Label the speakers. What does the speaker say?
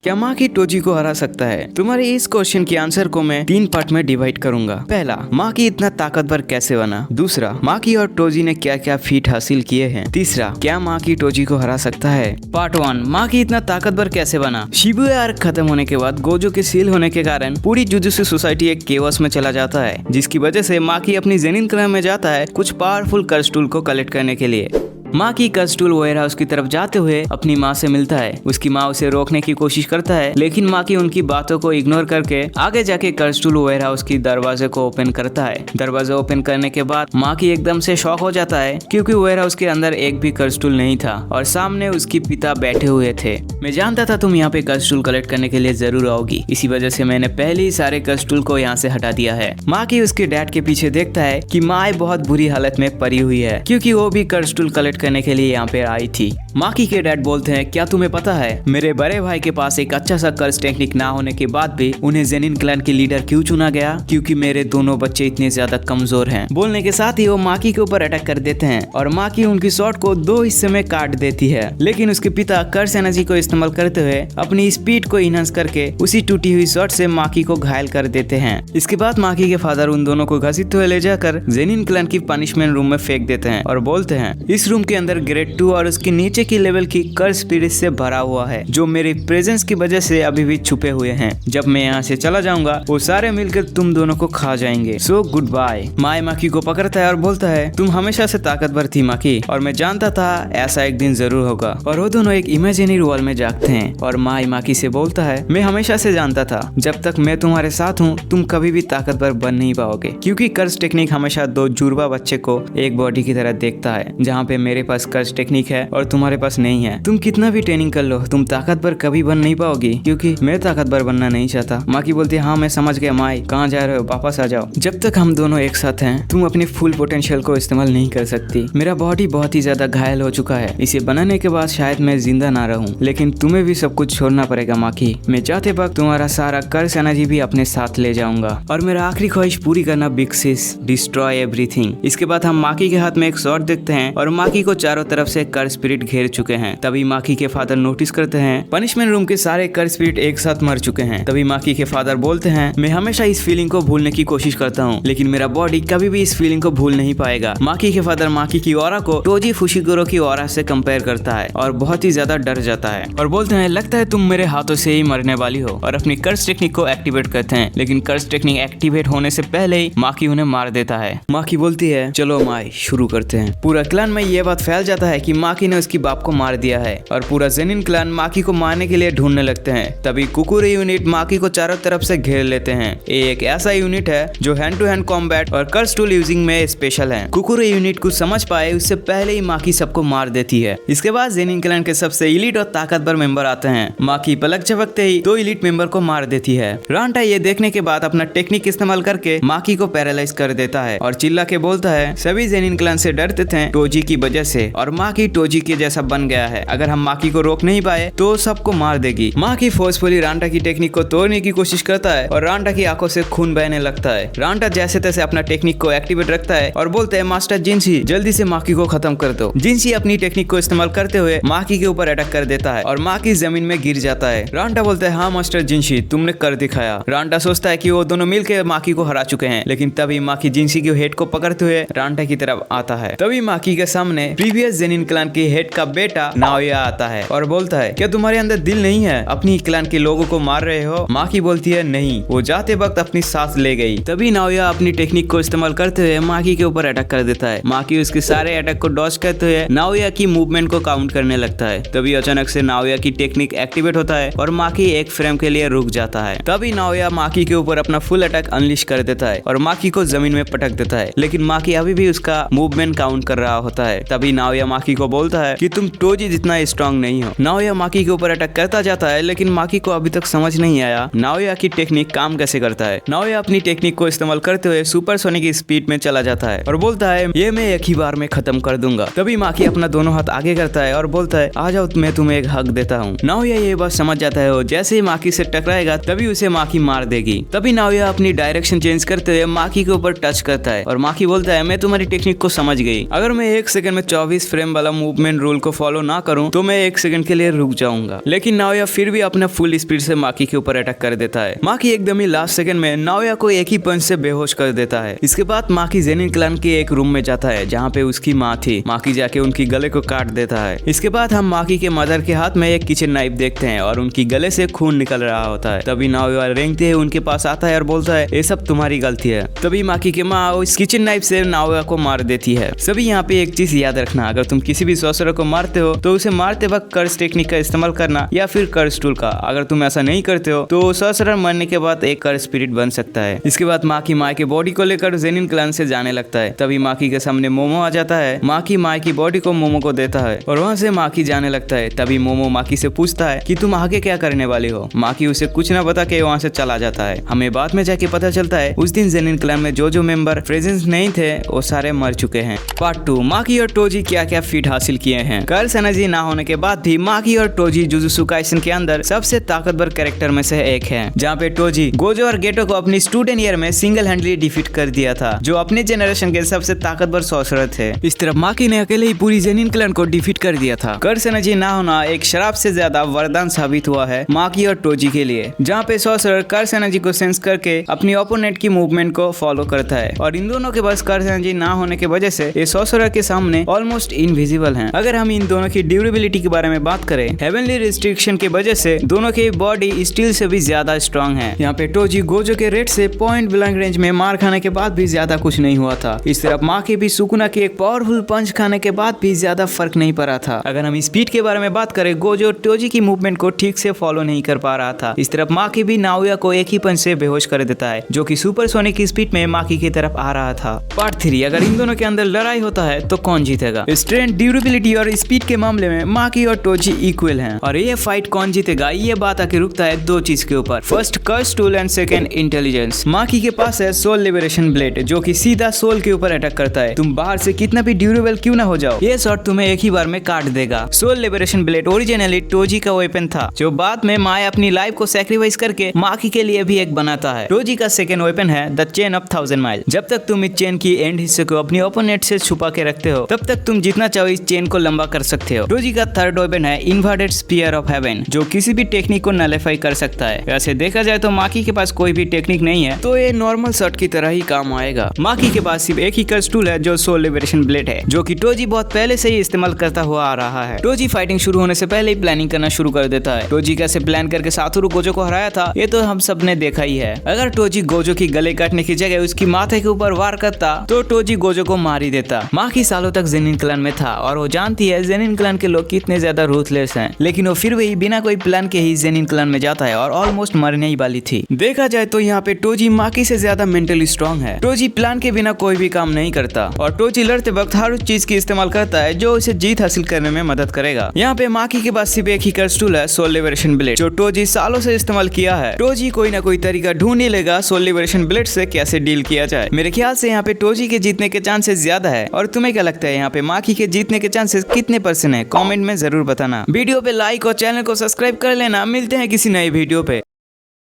Speaker 1: क्या माकी टोजी को हरा सकता है? तुम्हारे इस क्वेश्चन के आंसर को मैं 3 पार्ट में डिवाइड करूंगा। पहला, माकी इतना ताकतवर कैसे बना। दूसरा, माकी और टोजी ने क्या क्या फीट हासिल किए हैं। तीसरा, क्या माकी टोजी को हरा सकता है। पार्ट 1, माकी इतना ताकतवर कैसे बना। शिबुया आर्क खत्म होने के बाद गोजो के सील होने के कारण पूरी जुजुत्सु सोसाइटी एक केओस में चला जाता है, जिसकी वजह से माकी अपनी जेनिन क्लैन में जाता है कुछ पावरफुल कर्स टूल को कलेक्ट करने के लिए। माकी कर्स टूल वेयर हाउस की तरफ जाते हुए अपनी माँ से मिलता है। उसकी माँ उसे रोकने की कोशिश करता है, लेकिन माकी उनकी बातों को इग्नोर करके आगे जाके कर्स टूल वेयर हाउस की दरवाजे को ओपन करता है। दरवाजा ओपन करने के बाद माकी एकदम से शॉक हो जाता है, क्योंकि वेयर हाउस के अंदर एक भी कर्स टूल नहीं था और सामने उसकी पिता बैठे हुए थे। मैं जानता था तुम यहाँ पे कर्स टूल कलेक्ट करने के लिए जरूर आओगी, इसी वजह से मैंने पहले ही सारे कर्स टूल को यहाँ से हटा दिया है। माकी उसके डैड के पीछे देखता है कि माँ बहुत बुरी हालत में पड़ी हुई है, क्योंकि वो भी कर्स टूल कलेक्ट करने के लिए यहाँ पे आई थी। माकी के डैड बोलते हैं, क्या तुम्हें पता है मेरे बड़े भाई के पास एक अच्छा सा कर्स टेक्निक ना होने के बाद भी उन्हें जेनिन क्लैन के लीडर क्यों चुना गया? क्योंकि मेरे दोनों बच्चे इतने ज्यादा कमजोर हैं। बोलने के साथ ही वो माकी के ऊपर अटैक कर देते हैं और माकी उनकी शॉट को 2 हिस्से में काट देती है, लेकिन उसके पिता कर्स एनर्जी को इस्तेमाल करते हुए अपनी स्पीड को इनहांस करके उसी टूटी हुई शॉट से माकी को घायल कर देते हैं। इसके बाद माकी के फादर उन दोनों को घसीटते हुए ले जाकर जेनिन क्लैन की पनिशमेंट रूम में फेंक देते हैं और बोलते हैं, इस रूम के अंदर ग्रेड 2 और उसके नीचे की लेवल की कर्स स्पिरिट से भरा हुआ है, जो मेरी प्रेजेंस की वजह से अभी भी छुपे हुए हैं। जब मैं यहाँ से चला जाऊंगा वो सारे मिलकर तुम दोनों को खा जाएंगे, सो गुड बाय। माई माकी को पकड़ता है और बोलता है, तुम हमेशा से ताकतवर थी माकी, और मैं जानता था ऐसा एक दिन जरूर होगा। और वो दोनों एक इमेजिनरी वर्ल्ड में जागते हैं और माई माकी से बोलता है, मैं हमेशा से जानता था जब तक मैं तुम्हारे साथ हूँ तुम कभी भी ताकतवर बन नहीं पाओगे, क्योंकि कर्स टेक्निक हमेशा 2 जुड़वा बच्चे को एक बॉडी की तरह देखता है। जहाँ पे मेरे पास कर्स टेक्निक है और तुम्हारे पास नहीं है, तुम कितना भी ट्रेनिंग कर लो तुम ताकतवर कभी बन नहीं पाओगी, क्योंकि मैं ताकतवर बनना नहीं चाहता। माकी बोलती है, हाँ मैं समझ गया माई, कहाँ जा रहे हो, वापस आ जाओ। जब तक हम दोनों एक साथ हैं तुम अपनी फुल पोटेंशियल को इस्तेमाल नहीं कर सकती। मेरा बॉडी बहुत ही ज्यादा घायल हो चुका है, इसे बनाने के बाद शायद मैं जिंदा ना रहूं, लेकिन तुम्हें भी सब कुछ छोड़ना पड़ेगा माकी। मैं जाते वक्त तुम्हारा सारा कर्स एनर्जी भी अपने साथ ले जाऊंगा और मेरा आखिरी ख्वाहिश पूरी करना, बिग सिस, डिस्ट्रॉय एवरीथिंग। इसके बाद हम माकी के हाथ में एक शॉट देखते हैं और माकी को चारों तरफ से कर्स स्पिरिट घेर चुके हैं। तभी माकी के फादर नोटिस करते हैं पनिशमेंट रूम के सारे कर्स स्पिरिट एक साथ मर चुके हैं। तभी माकी के फादर बोलते हैं, मैं हमेशा इस फीलिंग को भूलने की कोशिश करता हूँ, लेकिन मेरा बॉडी कभी भी इस फीलिंग को भूल नहीं पाएगा। माकी के फादर माकी की ऑरा को टोजी फुशिगुरो की ऑरा से कंपेयर करता है और बहुत ही ज्यादा डर जाता है और बोलते हैं, लगता है तुम मेरे हाथों से ही मरने वाली हो, और अपनी कर्स टेक्निक को एक्टिवेट करते हैं। लेकिन कर्स टेक्निक एक्टिवेट होने से पहले ही माकी उन्हें मार देता है। माकी बोलती है, चलो माई शुरू करते हैं। पूरा क्लैन में ये बात फैल जाता है कि माकी ने उसकी बाप को मार दिया है और पूरा जेनिन क्लैन माकी को मारने के लिए ढूंढने लगते हैं। तभी कुकुरो यूनिट माकी को चारों तरफ से घेर लेते हैं। ये एक ऐसा यूनिट है जो हैंड टू हैंड कॉम्बैट और कर्स टूल यूजिंग में स्पेशल है। कुकुरो यूनिट कुछ समझ पाए उससे पहले ही माकी सबको मार देती है। इसके बाद जेनिन क्लैन के सबसे इलीट और ताकतवर मेंबर आते हैं। माकी पलक झपकते ही 2 इलीट मेंबर को मार देती है। रांटा ये देखने के बाद अपना टेक्निक इस्तेमाल करके माकी को पैरालाइज कर देता है और चिल्ला के बोलता है, सभी जेनिन क्लैन से डरते थे टोजी की वजह से, और माकी टोजी के जैसा बन गया है। अगर हम माकी को रोक नहीं पाए तो सबको मार देगी। माकी फोर्सफुली रांटा की टेक्निक को तोड़ने की कोशिश करता है और रांटा की आंखों से खून बहने लगता है। रांटा जैसे तैसे अपना टेक्निक को एक्टिवेट रखता है और बोलते हैं, मास्टर जिनसी जल्दी से माकी को खत्म कर दो। जिनसी अपनी टेक्निक को इस्तेमाल करते हुए माकी के ऊपर अटैक कर देता है और माकी जमीन में गिर जाता है। रांटा बोलता है, हाँ मास्टर जिनसी तुमने कर दिखाया। रांटा सोचता है कि वो दोनों मिलकर माकी को हरा चुके हैं, लेकिन तभी माकी जिनसी के हेड को पकड़ते हुए रांटा की तरफ आता है। तभी माकी के सामने प्रीवियस जेनिन क्लैन के हेड का बेटा नाओया आता है और बोलता है, क्या तुम्हारे अंदर दिल नहीं है, अपनी क्लैन के लोगों को मार रहे हो? माकी बोलती है, नहीं, वो जाते वक्त अपनी सांस ले गई। तभी नाओया अपनी टेक्निक को इस्तेमाल करते हुए माकी के ऊपर अटैक कर देता है। माकी उसके सारे अटैक को डॉज करते हुए नाओया की मूवमेंट को काउंट करने लगता है। तभी अचानक से नाओया की टेक्निक एक्टिवेट होता है और माकी एक फ्रेम के लिए रुक जाता है। तभी नाओया माकी के ऊपर अपना फुल अटैक अनलिश कर देता है और माकी को जमीन में पटक देता है, लेकिन माकी अभी भी उसका मूवमेंट काउंट कर रहा होता है। तभी नाओया माकी को बोलता है कि तुम टोजी जितना स्ट्रांग नहीं हो। नाओया माकी के ऊपर अटैक करता जाता है, लेकिन माकी को अभी तक समझ नहीं आया नाओया की टेक्निक काम कैसे करता है। नाओया अपनी टेक्निक को इस्तेमाल करते हुए सुपरसोनिक स्पीड में चला जाता है और बोलता है, ये मैं एक ही बार में खत्म कर दूंगा। तभी माकी अपना दोनों हाथ आगे करता है और बोलता है, आ जाओ मैं तुम्हें एक हक देता हूँ। नाओया ये बात समझ जाता है, जैसे ही माकी से टकराएगा तभी उसे माकी मार देगी। तभी नाओया अपनी डायरेक्शन चेंज करते हुए माकी के ऊपर टच करता है और माकी बोलता है, मैं तुम्हारी टेक्निक को समझ गई, अगर मैं 1 सेकंड में 24 फ्रेम वाला मूवमेंट रूल को फॉलो ना करूं तो मैं 1 सेकंड के लिए रुक जाऊंगा। लेकिन नाओया फिर भी अपना फुल स्पीड से माकी के ऊपर अटैक कर देता है। माकी एकदम ही लास्ट सेकंड में नाओया को एक ही पंच से बेहोश कर देता है। इसके बाद माकी जेनिन क्लैन के एक रूम में जाता है जहाँ पे उसकी माँ थी। माकी जाके उनकी गले को काट देता है। इसके बाद हम माकी के मदर के हाथ में एक किचन नाइफ देखते हैं और उनकी गले से खून निकल रहा होता है। तभी नाओया रेंगते हुए उनके पास आता है और बोलता है ये सब तुम्हारी गलती है। तभी माकी की माँ उस किचन नाइफ से नाओया को मार देती है। सभी यहाँ पे एक चीज याद रखना, अगर तुम किसी भी सॉर्सरर को मारते हो तो उसे मारते वक्त कर्स टेक्निक का इस्तेमाल करना या फिर कर्स टूल का। अगर तुम ऐसा नहीं करते हो तो सॉर्सरर मरने के बाद एक कर्स स्पिरिट बन सकता है। इसके बाद माकी माँ की बॉडी को लेकर जेनिन क्लैन से जाने लगता है। तभी माकी के सामने मोमो आ जाता है। माकी माँ की बॉडी को मोमो को देता है और वहाँ से माकी जाने लगता है। तभी मोमो माकी से पूछता है कि तुम आगे क्या करने वाली हो। माकी उसे कुछ न बता के वहाँ से चला जाता है। हमें बाद में जाके पता चलता है उस दिन जेनिन क्लैन में जो मेंबर प्रेजेंस नहीं थे वो सारे मर चुके हैं। पार्ट 2, माकी और टोजी क्या क्या फीट हासिल किए हैं। कर्स एनर्जी ना होने के बाद भी माकी और टोजी जुजुत्सु काइसेन के अंदर सबसे ताकतवर कैरेक्टर में से एक है। जहाँ पे टोजी गोजो और गेटो को अपनी स्टूडेंट ईयर में सिंगल हैंडली डिफीट कर दिया था, जो अपने जनरेशन के सबसे ताकतवर सॉर्सरर थे। इस तरफ माकी ने अकेले ही पूरी जेनिन क्लैन को डिफीट कर दिया था। कर्स एनर्जी ना होना एक शराब से ज्यादा वरदान साबित हुआ है माकी और टोजी के लिए, जहाँ पे सॉर्सरर कर्स एनर्जी को सेंस करके अपनी ओपोनेंट की मूवमेंट को फॉलो करता है और इन दोनों के पास कर्स एनर्जी ना होने की वजह से ये सॉर्सरर के सामने ऑलमोस्ट इनविजिबल हैं। अगर हम इन दोनों की ड्यूरेबिलिटी के बारे में बात करें, हेवनली रिस्ट्रिक्शन की वजह से दोनों की बॉडी स्टील से भी ज्यादा स्ट्रॉन्ग है। यहाँ पे टोजी गोजो के रेट से पॉइंट ब्लैंक रेंज में मार खाने के बाद भी ज्यादा कुछ नहीं हुआ था। इस तरफ माकी भी सुकुना के एक पावरफुल पंच खाने के बाद भी ज्यादा फर्क नहीं पड़ा था। अगर हम स्पीड के बारे में बात करें, गोजो टोजी की मूवमेंट को ठीक से फॉलो नहीं कर पा रहा था। इस तरफ माकी भी नाओया को एक ही पंच से बेहोश कर देता है, जो कि सुपरसोनिक की स्पीड में माकी की तरफ आ रहा था। पार्ट 3, अगर इन दोनों के अंदर लड़ाई होता है तो कौन जीतेगा। स्ट्रेंथ, ड्यूरेबिलिटी और स्पीड के मामले में माकी और टोजी इक्वल हैं और ये फाइट कौन जीतेगा ये बात आके रुकता है दो चीज के ऊपर। फर्स्ट कर्स टूल एंड सेकंड इंटेलिजेंस। माकी के पास है सोल लिबरेशन ब्लेड, जो कि सीधा सोल के ऊपर अटैक करता है। तुम बाहर से कितना भी ड्यूरेबल क्यों ना हो जाओ, ये शॉट तुम्हें एक ही बार में काट देगा। सोल लिबरेशन ब्लेड ओरिजिनली टोजी का वेपन था, जो बाद में माया अपनी लाइफ को सैक्रिफाइस करके माकी के लिए भी एक बनाता है। टोजी का सेकंड वेपन है द चेन ऑफ 1000 माइल। जब तक तुम इस चेन की एंड हिस्से को अपनी ओपोनेंट से छुपा के रखते हो, तब तक तुम जितना चाहो इस चेन को लंबा कर सकते हो। टोजी का थर्ड वेपन है इन्वर्टेड स्पीयर ऑफ हेवन, जो किसी भी टेक्निक को नलिफाई कर सकता है। वैसे देखा जाए तो माकी के पास कोई भी टेक्निक नहीं है, तो ये नॉर्मल शॉट की तरह ही काम आएगा। माकी के पास सिर्फ एक ही कर्स टूल है, जो सोल लिबरेशन ब्लेड है, जो कि टोजी बहुत पहले से ही इस्तेमाल करता हुआ आ रहा है। टोजी फाइटिंग शुरू होने से पहले ही प्लानिंग करना शुरू कर देता है। टोजी कैसे प्लान करके सातोरु गोजो को हराया था, ये तो हम सब ने देखा ही है। अगर टोजी गोजो की गले काटने की जगह उसकी माथे के ऊपर वार करता तो टोजी गोजो को मार ही देता। माकी सालों तक जेनिन क्लैन में था और वो जानती है जेनिन क्लैन के लोग कितने ज्यादा रूथलेस हैं, लेकिन वो फिर भी बिना कोई प्लान के ही जेनिन क्लैन में जाता है और ऑलमोस्ट मरने ही वाली थी। देखा जाए तो यहाँ पे टोजी माकी से ज्यादा मेंटली स्ट्रॉन्ग है। टोजी प्लान के बिना कोई भी काम नहीं करता और टोजी लड़ते वक्त हर चीज की इस्तेमाल करता है जो उसे जीत हासिल करने में मदद करेगा। यहाँ पे माकी के पास सिर्फ एक ही कर्स टूल है, सोल लिबरेशन ब्लेड, जो टोजी सालों से इस्तेमाल किया है। टोजी कोई ना कोई तरीका ढूंढ ही लेगा सोल लिबरेशन ब्लेड से कैसे डील किया जाए। मेरे ख्याल से यहाँ पे टोजी के जीतने के चांसेस ज्यादा है। और तुम्हें क्या लगता है यहाँ पे माकी के जीतने के चांसेस कितने % है? कमेंट में जरूर बताना। वीडियो पे लाइक और चैनल को सब्सक्राइब कर लेना। मिलते हैं किसी नए वीडियो पे।